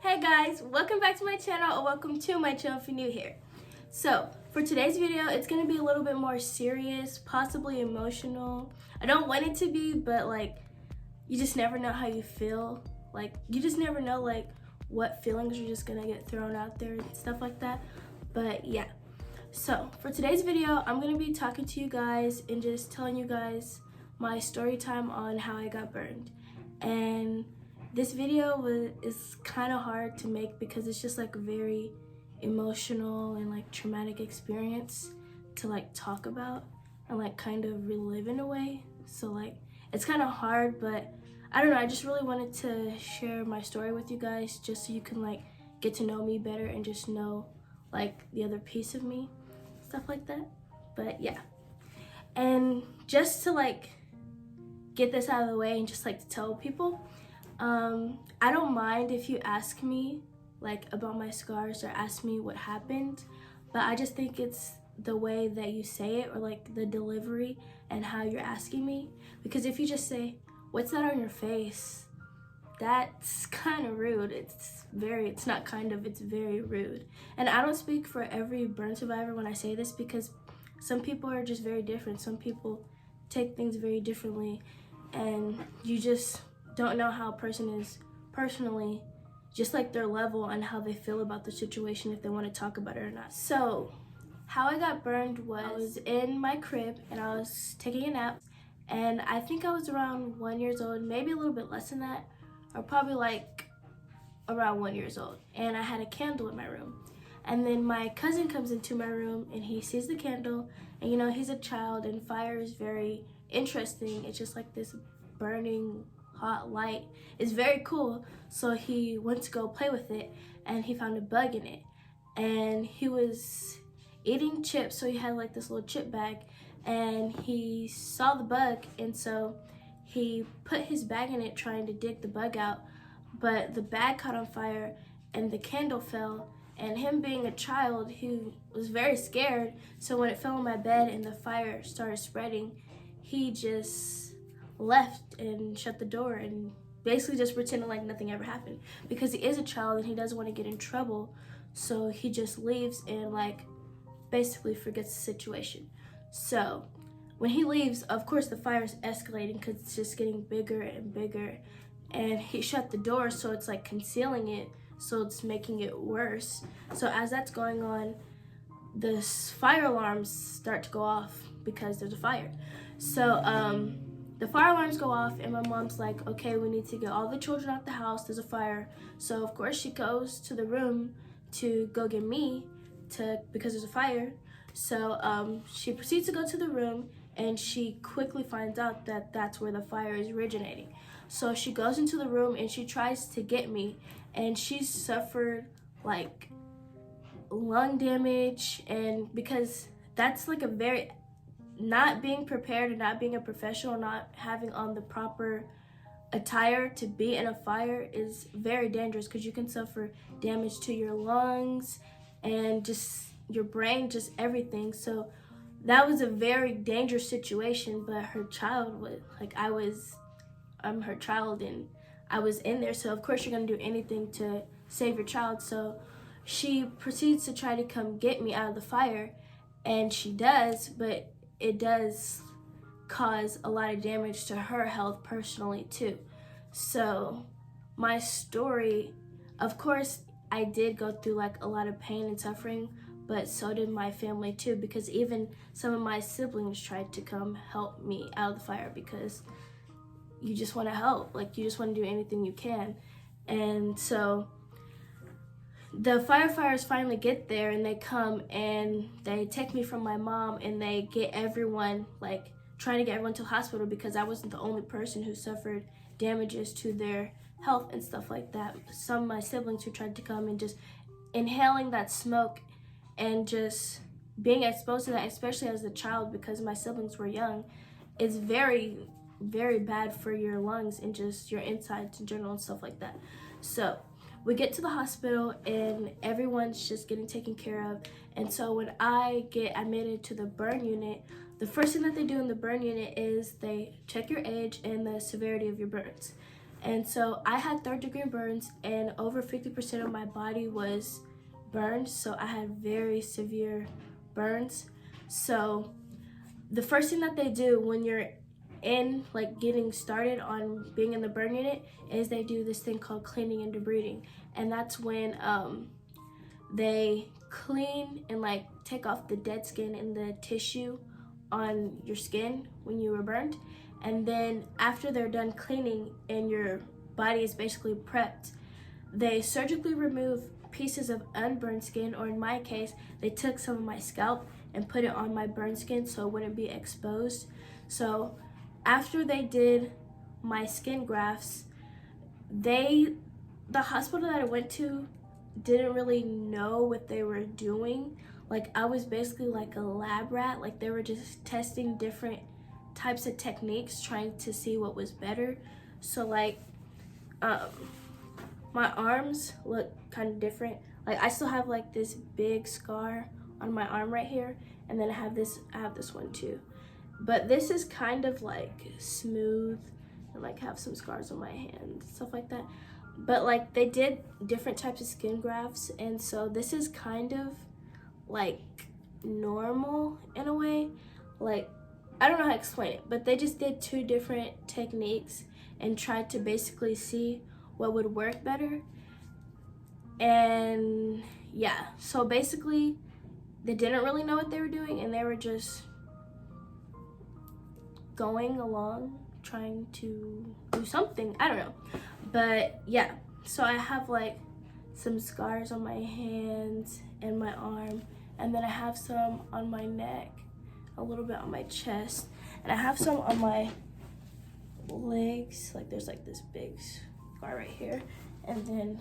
Hey guys, welcome back to my channel, or welcome to my channel if you're new here. So, for today's video, it's going to be a little bit more serious, possibly emotional. I don't want it to be, but you just never know how you feel. You just never know what feelings are just going to get thrown out there and stuff like that. But yeah. So, for today's video, I'm going to be talking to you guys and just telling you guys my story time on how I got burned. And this video is kind of hard to make because it's just a very emotional and traumatic experience to talk about and kind of relive in a way. So it's kind of hard, but I don't know, I just really wanted to share my story with you guys just so you can get to know me better and just know the other piece of me, stuff like that. But yeah, and just to get this out of the way and just to tell people, I don't mind if you ask me about my scars or ask me what happened, but I just think it's the way that you say it or the delivery and how you're asking me. Because if you just say, "What's that on your face?" that's kind of rude. It's very rude. And I don't speak for every burn survivor when I say this, because some people are just very different. Some people take things very differently, and you just don't know how a person is personally, just their level and how they feel about the situation, if they want to talk about it or not. So how I got burned was I was in my crib and I was taking a nap, and I think I was around 1 year old, maybe a little bit less than that, or probably around 1 year old. And I had a candle in my room, and then my cousin comes into my room and he sees the candle, and he's a child and fire is very interesting. It's just this burning hot light. It's very cool. So he went to go play with it and he found a bug in it, and he was eating chips, so he had this little chip bag, and he saw the bug, and so he put his bag in it trying to dig the bug out, but the bag caught on fire and the candle fell. And him being a child, he was very scared, so when it fell on my bed and the fire started spreading, he just left and shut the door and basically just pretended like nothing ever happened, because he is a child and he doesn't want to get in trouble. So he just leaves and basically forgets the situation. So when he leaves, of course the fire is escalating because it's just getting bigger and bigger, and he shut the door, so it's concealing it, so it's making it worse. So as that's going on, the fire alarms start to go off because there's a fire. So the fire alarms go off and my mom's like, "Okay, we need to get all the children out the house, there's a fire." So of course she goes to the room to go get me because there's a fire. So she proceeds to go to the room, and she quickly finds out that that's where the fire is originating. So she goes into the room and she tries to get me, and she suffered lung damage. And because that's a very, not being prepared and not being a professional, not having on the proper attire to be in a fire is very dangerous, because you can suffer damage to your lungs and just your brain, just everything. So that was a very dangerous situation. But her child was I'm her child and I was in there, so of course you're gonna do anything to save your child. So she proceeds to try to come get me out of the fire, and she does, but it does cause a lot of damage to her health personally too. So my story, of course I did go through a lot of pain and suffering, but so did my family too, because even some of my siblings tried to come help me out of the fire, because you just want to help, you just want to do anything you can. And so the firefighters finally get there, and they come and they take me from my mom, and they get everyone, trying to get everyone to the hospital, because I wasn't the only person who suffered damages to their health and stuff like that. Some of my siblings who tried to come, and just inhaling that smoke and just being exposed to that, especially as a child, because my siblings were young, is very, very bad for your lungs and just your insides in general and stuff like that. So we get to the hospital and everyone's just getting taken care of. And so when I get admitted to the burn unit, the first thing that they do in the burn unit is they check your age and the severity of your burns. And so I had third-degree burns, and over 50% of my body was burned. So I had very severe burns. So the first thing that they do when you're in like getting started on being in the burn unit is they do this thing called cleaning and debriding, and that's when they clean and like take off the dead skin and the tissue on your skin when you were burned. And then after they're done cleaning and your body is basically prepped, they surgically remove pieces of unburned skin, or in my case, they took some of my scalp and put it on my burned skin so it wouldn't be exposed. So after they did my skin grafts, the hospital that I went to didn't really know what they were doing. Like, I was basically like a lab rat. Like, they were just testing different types of techniques, trying to see what was better. So like my arms look kind of different. Like, I still have like this big scar on my arm right here, and then I have this one too. But this is kind of like smooth and like have some scars on my hand, stuff like that. But like, they did different types of skin grafts, and so this is kind of like normal in a way. Like, I don't know how to explain it, but they just did 2 different techniques and tried to basically see what would work better. And yeah, so basically they didn't really know what they were doing, and they were just going along trying to do something. I don't know. But yeah, so I have like some scars on my hands and my arm, and then I have some on my neck, a little bit on my chest, and I have some on my legs. Like, there's like this big scar right here, and then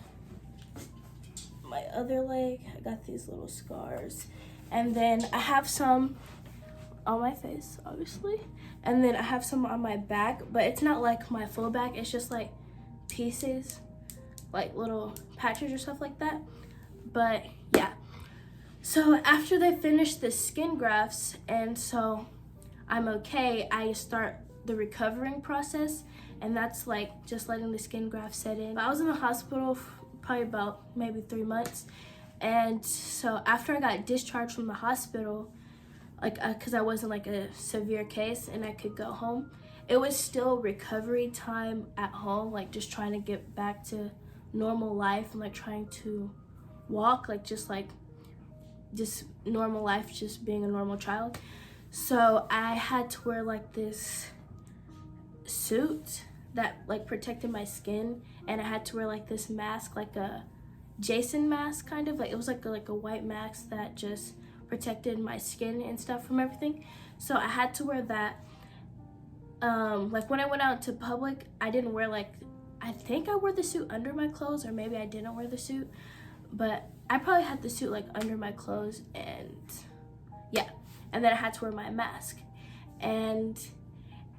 my other leg, I got these little scars, and then I have some on my face, obviously, and then I have some on my back, but it's not like my full back, it's just like pieces, like little patches or stuff like that. But yeah, so after they finish the skin grafts, and so I'm okay, I start the recovering process, and that's like just letting the skin graft set in. I was in the hospital for probably about maybe 3 months, and so after I got discharged from the hospital, like because I wasn't like a severe case and I could go home, it was still recovery time at home, like just trying to get back to normal life and like trying to walk, like just normal life, just being a normal child. So I had to wear like this suit that like protected my skin, and I had to wear like this mask, like a Jason mask, kind of like, it was like a white mask that just protected my skin and stuff from everything. So I had to wear that. Like when I went out to public, I didn't wear like, I think I wore the suit under my clothes, or maybe I didn't wear the suit, but I probably had the suit like under my clothes, and yeah, and then I had to wear my mask. And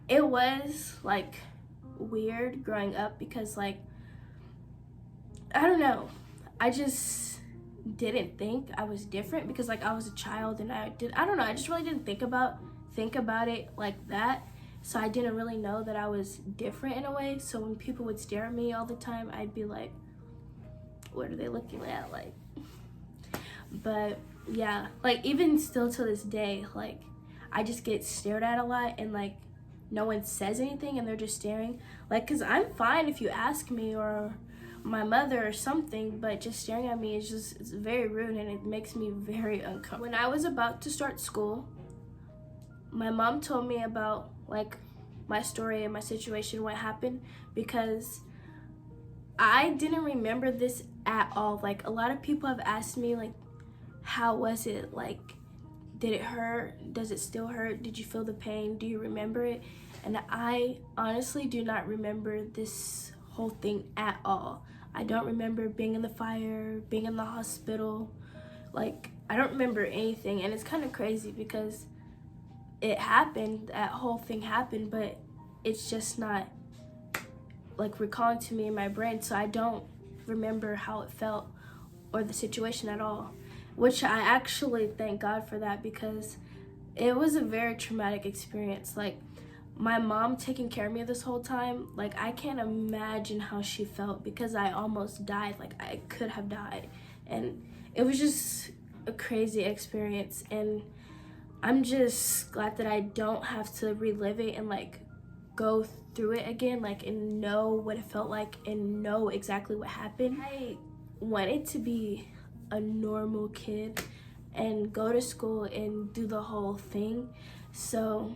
it was like weird growing up because like, I don't know, I just didn't think I was different because like I was a child, and I don't know, I just really didn't think about it like that. So I didn't really know that I was different in a way. So when people would stare at me all the time, I'd be like, what are they looking at? Like, but yeah, like even still to this day, like I just get stared at a lot, and like no one says anything, and they're just staring. Like, cause I'm fine if you ask me, or my mother or something, but just staring at me is just, it's very rude, and it makes me very uncomfortable. When I was about to start school, my mom told me about like my story and my situation, what happened, because I didn't remember this at all. Like, a lot of people have asked me like, how was it? Like, did it hurt? Does it still hurt? Did you feel the pain? Do you remember it? And I honestly do not remember this whole thing at all. I don't remember being in the fire, being in the hospital. Like, I don't remember anything, and it's kind of crazy because it happened, that whole thing happened, but it's just not like recalling to me in my brain, so I don't remember how it felt or the situation at all, which I actually thank God for that, because it was a very traumatic experience. Like, my mom taking care of me this whole time, like I can't imagine how she felt because I almost died. Like I could have died. And it was just a crazy experience, and I'm just glad that I don't have to relive it and like go through it again, like, and know what it felt like and know exactly what happened. I wanted to be a normal kid and go to school and do the whole thing. So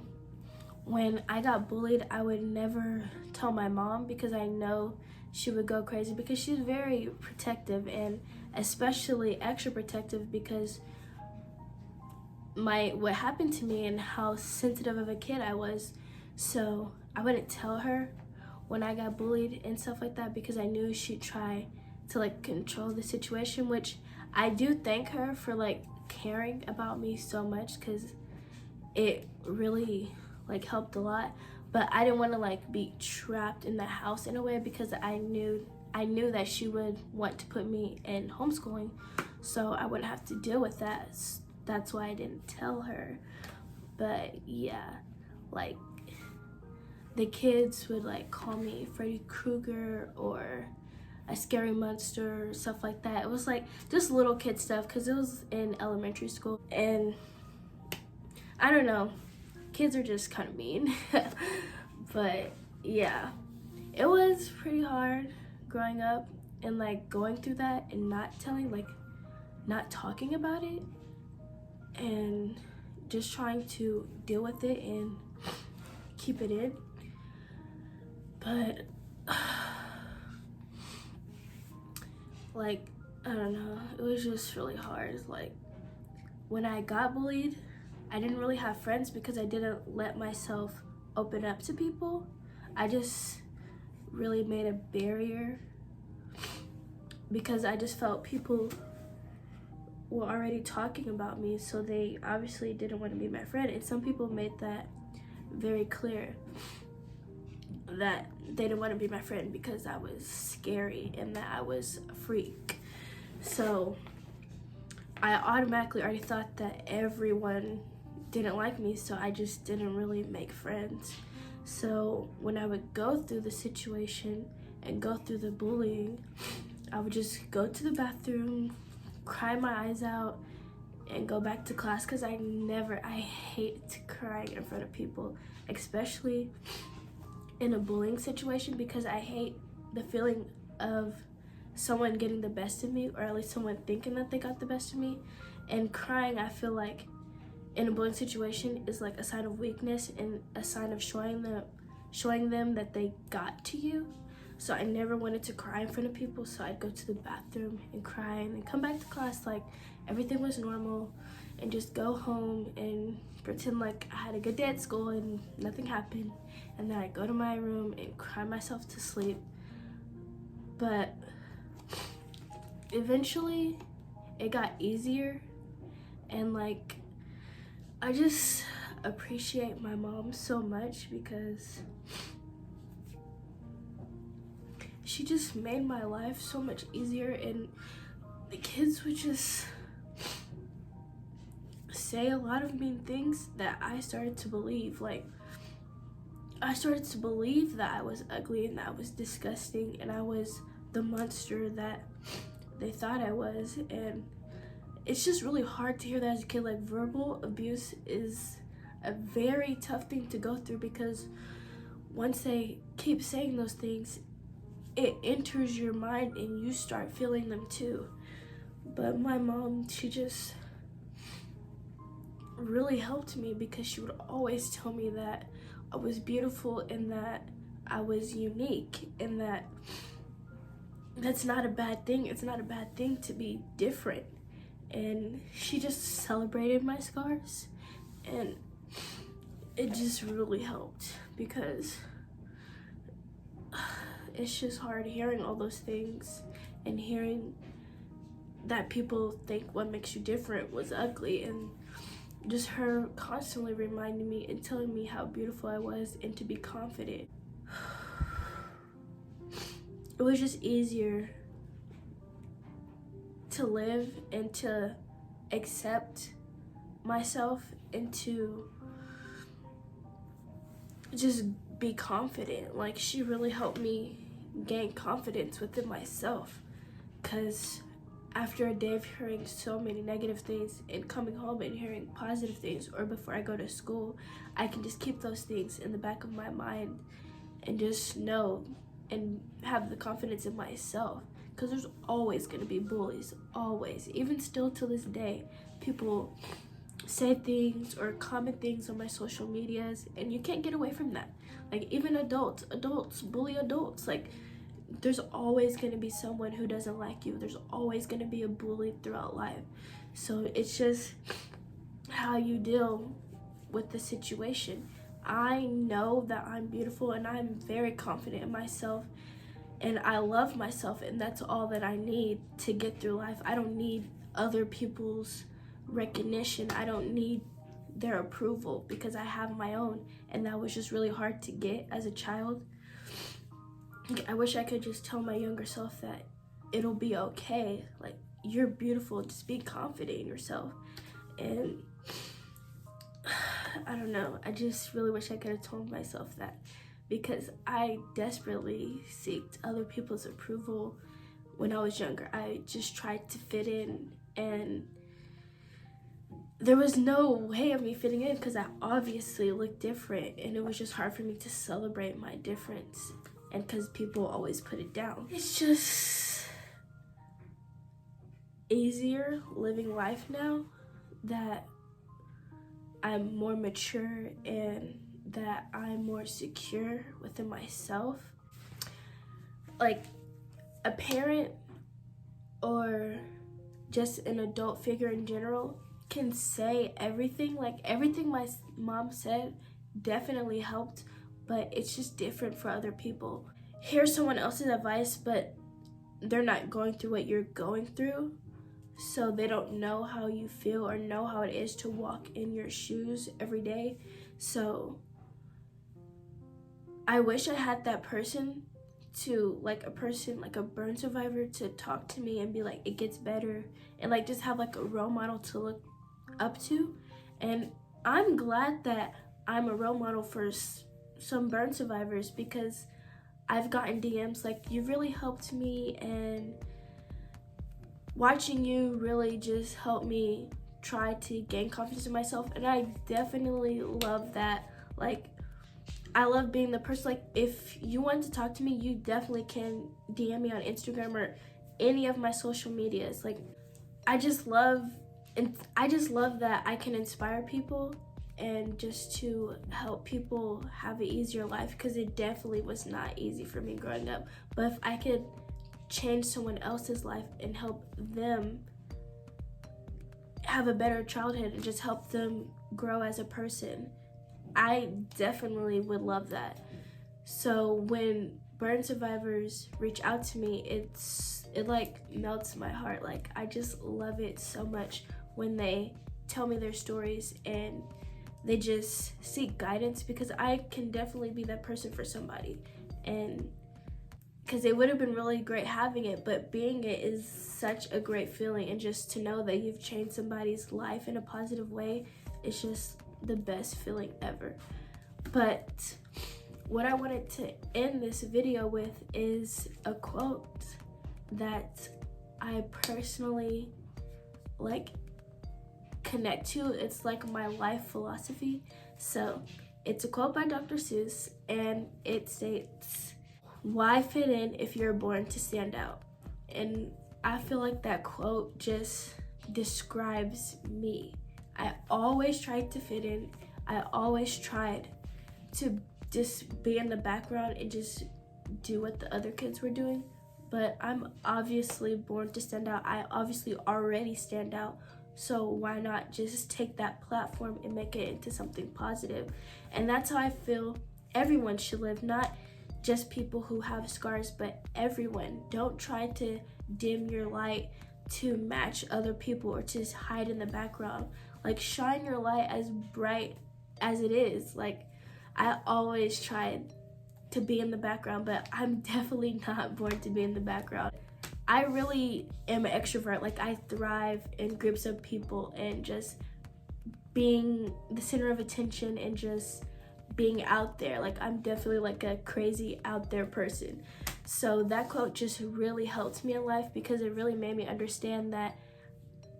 when I got bullied, I would never tell my mom because I know she would go crazy, because she's very protective, and especially extra protective because what happened to me and how sensitive of a kid I was. So I wouldn't tell her when I got bullied and stuff like that because I knew she'd try to like control the situation, which I do thank her for like caring about me so much, because it really like helped a lot. But I didn't want to like be trapped in the house in a way, because I knew that she would want to put me in homeschooling, so I wouldn't have to deal with that. That's why I didn't tell her. But yeah, like the kids would like call me Freddy Krueger or a scary monster, stuff like that. It was like just little kid stuff because it was in elementary school, and I don't know, kids are just kind of mean. But yeah, it was pretty hard growing up and like going through that and not talking about it and just trying to deal with it and keep it in. But like, I don't know, it was just really hard. Like when I got bullied, I didn't really have friends because I didn't let myself open up to people. I just really made a barrier because I just felt people were already talking about me, so they obviously didn't want to be my friend. And some people made that very clear, that they didn't want to be my friend because I was scary and that I was a freak. So I automatically already thought that everyone didn't like me, so I just didn't really make friends. So when I would go through the situation and go through the bullying, I would just go to the bathroom, cry my eyes out, and go back to class, because I hate crying in front of people, especially in a bullying situation, because I hate the feeling of someone getting the best of me, or at least someone thinking that they got the best of me. And crying, I feel like in a bullying situation is like a sign of weakness and a sign of showing them that they got to you. So I never wanted to cry in front of people, so I'd go to the bathroom and cry and then come back to class like everything was normal, and just go home and pretend like I had a good day at school and nothing happened. And then I'd go to my room and cry myself to sleep. But eventually it got easier, and like I just appreciate my mom so much because she just made my life so much easier. And the kids would just say a lot of mean things that I started to believe. Like I started to believe that I was ugly and that I was disgusting and I was the monster that they thought I was. And it's just really hard to hear that as a kid. Like verbal abuse is a very tough thing to go through, because once they keep saying those things, it enters your mind and you start feeling them too. But my mom, she just really helped me, because she would always tell me that I was beautiful and that I was unique, and that that's not a bad thing. It's not a bad thing to be different. And she just celebrated my scars, and it just really helped, because it's just hard hearing all those things and hearing that people think what makes you different was ugly, and just her constantly reminding me and telling me how beautiful I was and to be confident. It was just easier to live and to accept myself and to just be confident. Like, she really helped me gain confidence within myself, because after a day of hearing so many negative things and coming home and hearing positive things, or before I go to school, I can just keep those things in the back of my mind and just know and have the confidence in myself. Because there's always going to be bullies, always. Even still to this day, people say things or comment things on my social medias, and you can't get away from that. Like, even adults bully adults. Like, there's always going to be someone who doesn't like you. There's always going to be a bully throughout life. So it's just how you deal with the situation. I know that I'm beautiful, and I'm very confident in myself, and I love myself, and that's all that I need to get through life. I don't need other people's recognition. I don't need their approval, because I have my own, and that was just really hard to get as a child. I wish I could just tell my younger self that it'll be okay. Like, you're beautiful, just be confident in yourself. And I don't know, I just really wish I could have told myself that, because I desperately sought other people's approval when I was younger. I just tried to fit in, and there was no way of me fitting in, because I obviously looked different, and it was just hard for me to celebrate my difference, and because people always put it down. It's just easier living life now that I'm more mature and that I'm more secure within myself. Like, a parent or just an adult figure in general can say everything. Like, everything my mom said definitely helped, but it's just different for other people. Hear someone else's advice, but they're not going through what you're going through, so they don't know how you feel or know how it is to walk in your shoes every day. So I wish I had that person to, like, a person, like a burn survivor, to talk to me and be like, it gets better, and like just have like a role model to look up to. And I'm glad that I'm a role model for some burn survivors, because I've gotten DMs like, you really helped me, and watching you really just helped me try to gain confidence in myself. And I definitely love that. Like, I love being the person, like, if you want to talk to me, you definitely can DM me on Instagram or any of my social medias. Like, I just love that I can inspire people and just to help people have an easier life, because it definitely was not easy for me growing up. But if I could change someone else's life and help them have a better childhood and just help them grow as a person, I definitely would love that. So when burn survivors reach out to me, it like melts my heart. Like, I just love it so much when they tell me their stories and they just seek guidance, because I can definitely be that person for somebody. And because it would have been really great having it, but being it is such a great feeling. And just to know that you've changed somebody's life in a positive way, it's just the best feeling ever. But what I wanted to end this video with is a quote that I personally connect to. It's like my life philosophy. So it's a quote by Dr. Seuss, and it states, "Why fit in if you're born to stand out?" And I feel like that quote just describes me. I always tried to fit in. I always tried to just be in the background and just do what the other kids were doing. But I'm obviously born to stand out. I obviously already stand out. So why not just take that platform and make it into something positive? And that's how I feel everyone should live. Not just people who have scars, but everyone. Don't try to dim your light to match other people or to just hide in the background. Like, shine your light as bright as it is. Like, I always tried to be in the background, but I'm definitely not born to be in the background. I really am an extrovert. Like, I thrive in groups of people and just being the center of attention and just being out there. Like, I'm definitely like a crazy out there person. So that quote just really helped me in life, because it really made me understand that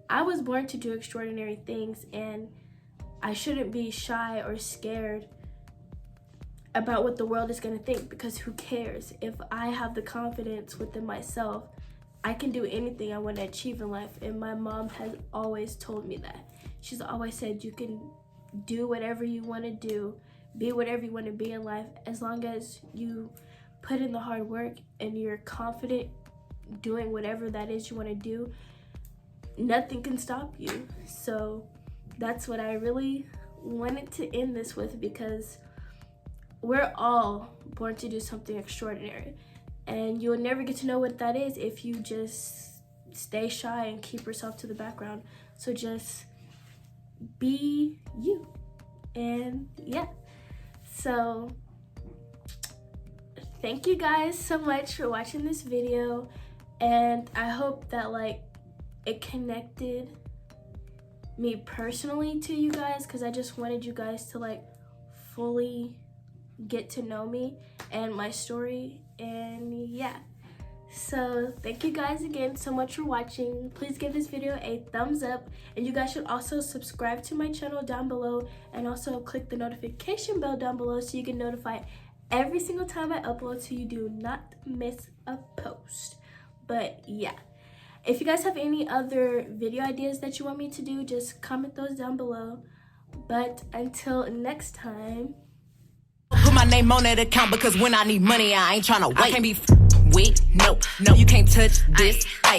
I was born to do extraordinary things, and I shouldn't be shy or scared about what the world is going to think, because who cares? If I have the confidence within myself, I can do anything I want to achieve in life. And my mom has always told me that. She's always said you can do whatever you want to do, be whatever you want to be in life, as long as you put in the hard work and you're confident doing whatever that is you want to do. Nothing can stop you. So that's what I really wanted to end this with, because we're all born to do something extraordinary, and you'll never get to know what that is if you just stay shy and keep yourself to the background. So just be you. And yeah, so thank you guys so much for watching this video, and I hope that like it connected me personally to you guys, because I just wanted you guys to like fully get to know me and my story. And yeah, so thank you guys again so much for watching. Please give this video a thumbs up, and you guys should also subscribe to my channel down below, and also click the notification bell down below so you get notified every single time I upload, so you do not miss a post. But yeah, if you guys have any other video ideas that you want me to do, just comment those down below. But until next time, put my name on that account, because when I need money, I ain't tryna wait. I can't be with, no, you can't touch this. Ay.